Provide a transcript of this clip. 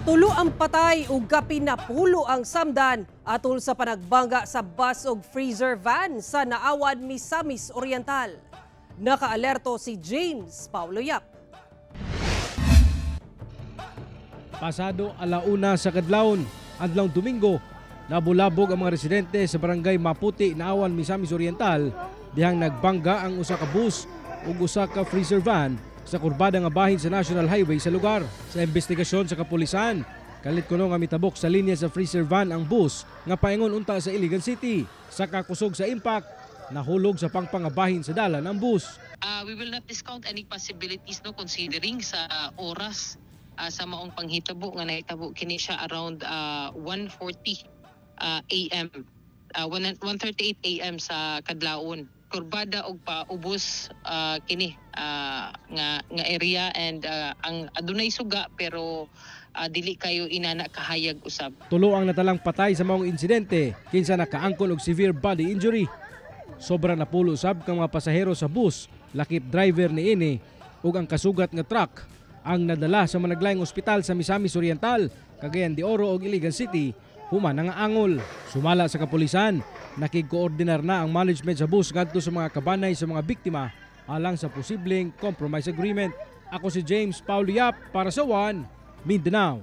Tulo ang patay ug kapin na pulo ang samdan atol sa panagbangga sa bus ug freezer van sa Naawan, Misamis Oriental. Nakaalerto si James Paulo Yap. Pasado alauna sa kadlawon, adlawng Domingo, nabulabog ang mga residente sa barangay Maputi, Naawan, Misamis Oriental dihang nagbangga ang usa ka bus ug usa ka freezer van sa kurbada nga bahin sa National Highway sa lugar. Sa investigasyon sa kapulisan, kalit kuno nga mitabok sa linya sa freezer van ang bus nga paingon unta sa Iligan City. Sa kakusog sa impact, nahulog sa pangpangabahin sa dalan ang bus. We will not discount any possibilities no considering sa oras sa maong panghitabo nga nahitabo kini siya around 1:40 AM 1:38 AM sa kadlawon. Kurbada og paubos kini nga area and ang adunay suga pero dili kayo inana kahayag usab. Tulo ang natalang patay sa maong insidente kinsa nakaangkon og severe body injury. Sobra napulo sab kang mga pasahero sa bus, lakip driver niini ug ang kasugat nga truck ang nadala sa managlayong ospital sa Misamis Oriental, Cagayan de Oro ug Iligan City human nga angol. Sumala sa kapulisan, nakig-koordinar na ang management sa bus ngadto sa mga kabanay sa mga biktima alang sa posibleng compromise agreement. Ako si James Paulo Yap para sa One Mindanao.